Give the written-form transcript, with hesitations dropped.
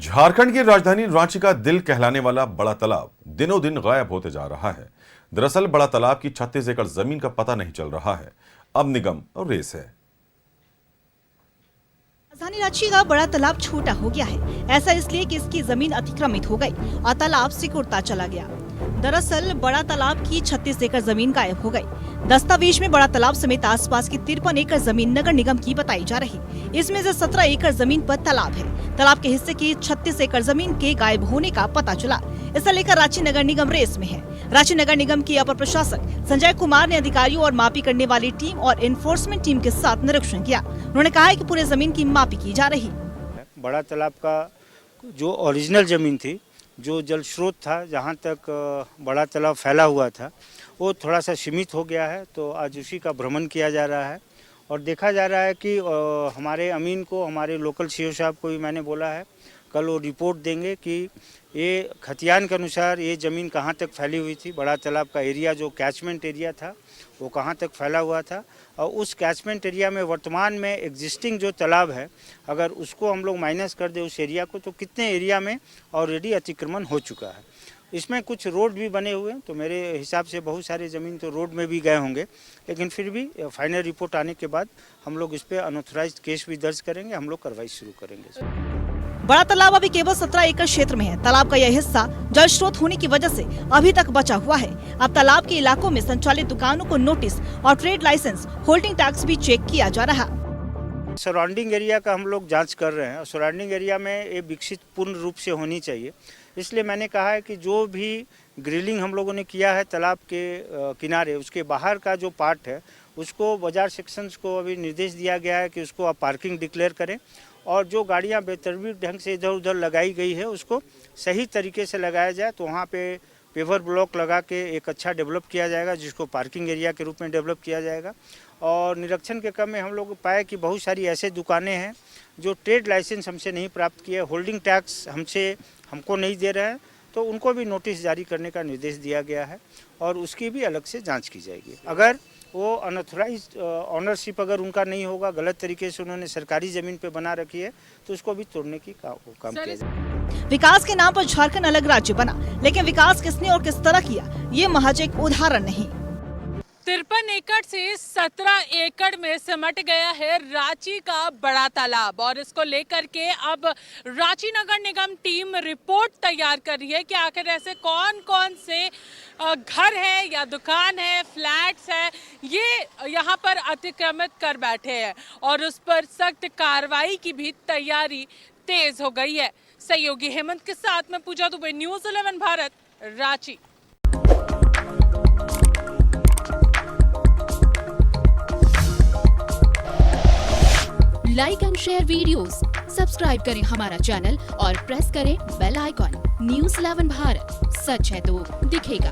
झारखंड की राजधानी रांची का दिल कहलाने वाला बड़ा तालाब दिनों दिन गायब होते जा रहा है। दरअसल बड़ा तालाब की 36 एकड़ जमीन का पता नहीं चल रहा है। अब निगम और रेस है। राजधानी रांची का बड़ा तालाब छोटा हो गया है। ऐसा इसलिए कि इसकी जमीन अतिक्रमित हो गई और तालाब सिकुड़ता चला गया। दरअसल बड़ा तालाब की 36 एकड़ जमीन गायब हो गई। दस्तावेज में बड़ा तालाब समेत आसपास की 53 एकड़ जमीन नगर निगम की बताई जा रही। इसमें से 17 एकड़ जमीन पर तालाब है। तालाब के हिस्से की 36 एकड़ जमीन के गायब होने का पता चला। इसे लेकर रांची नगर निगम रेस में है। रांची नगर निगम के अपर प्रशासक संजय कुमार ने अधिकारियों और मापी करने वाली टीम और एनफोर्समेंट टीम के साथ निरीक्षण किया। उन्होंने कहा है कि पूरे जमीन की मापी की जा रही। बड़ा तालाब का जो ओरिजिनल जमीन थी, जो जल स्रोत था, जहाँ तक बड़ा तालाब फैला हुआ था, वो थोड़ा सा सीमित हो गया है। तो आज उसी का भ्रमण किया जा रहा है और देखा जा रहा है कि हमारे अमीन को, हमारे लोकल सीओ साहब को भी मैंने बोला है, कल वो रिपोर्ट देंगे कि ये खतियान के अनुसार ये ज़मीन कहाँ तक फैली हुई थी। बड़ा तालाब का एरिया जो कैचमेंट एरिया था वो कहाँ तक फैला हुआ था और उस कैचमेंट एरिया में वर्तमान में एग्जिस्टिंग जो तालाब है, अगर उसको हम लोग माइनस कर दे उस एरिया को, तो कितने एरिया में ऑलरेडी अतिक्रमण हो चुका है। इसमें कुछ रोड भी बने हुए हैं, तो मेरे हिसाब से बहुत सारे ज़मीन तो रोड में भी गए होंगे, लेकिन फिर भी फाइनल रिपोर्ट आने के बाद हम लोग इस पर अनऑथराइज्ड केस भी दर्ज करेंगे। हम लोग कार्रवाई शुरू करेंगे। बड़ा तालाब अभी केवल 17 एकड़ क्षेत्र में है। तालाब का यह हिस्सा जल स्रोत होने की वजह से अभी तक बचा हुआ है। अब तालाब के इलाकों में संचालित दुकानों को नोटिस और ट्रेड लाइसेंस, होल्डिंग टैक्स भी चेक किया जा रहा। सराउंडिंग एरिया का हम लोग जांच कर रहे हैं और सराउंडिंग एरिया में ये विकसित पूर्ण रूप से होनी चाहिए। इसलिए मैंने कहा है कि जो भी ग्रिलिंग हम लोगों ने किया है तालाब के किनारे, उसके बाहर का जो पार्ट है, उसको बाजार सेक्शंस को अभी निर्देश दिया गया है कि उसको आप पार्किंग डिक्लेयर करें और जो गाड़ियां बेतरतीब ढंग से इधर उधर लगाई गई है उसको सही तरीके से लगाया जाए। तो वहाँ पे पेवर ब्लॉक लगा के एक अच्छा डेवलप किया जाएगा, जिसको पार्किंग एरिया के रूप में डेवलप किया जाएगा। और निरीक्षण के क्रम में हम लोग पाए कि बहुत सारी ऐसे दुकानें हैं जो ट्रेड लाइसेंस हमसे नहीं प्राप्त किए, होल्डिंग टैक्स हमको नहीं दे रहे हैं, तो उनको भी नोटिस जारी करने का निर्देश दिया गया है और उसकी भी अलग से जांच की जाएगी। अगर वो अनऑथराइज्ड ऑनरशिप अगर उनका नहीं होगा, गलत तरीके से उन्होंने सरकारी जमीन पे बना रखी है, तो उसको भी तोड़ने की काम किया जाए। विकास के नाम पर झारखंड अलग राज्य बना, लेकिन विकास किसने और किस तरह किया, ये महज एक उदाहरण नहीं। 53 एकड़ से 17 एकड़ में सिमट गया है रांची का बड़ा तालाब और इसको लेकर के अब रांची नगर निगम टीम रिपोर्ट तैयार कर रही है कि आखिर ऐसे कौन कौन से घर है या दुकान है, फ्लैट्स है, ये यहाँ पर अतिक्रमित कर बैठे हैं और उस पर सख्त कार्रवाई की भी तैयारी तेज हो गई है। सहयोगी हेमंत के साथ में Pooja Dubey, news 11 Bharat, Ranchi. Like and share videos, subscribe करें हमारा चैनल और प्रेस करें बेल आइकॉन। न्यूज़ 11 भारत, सच है तो दिखेगा।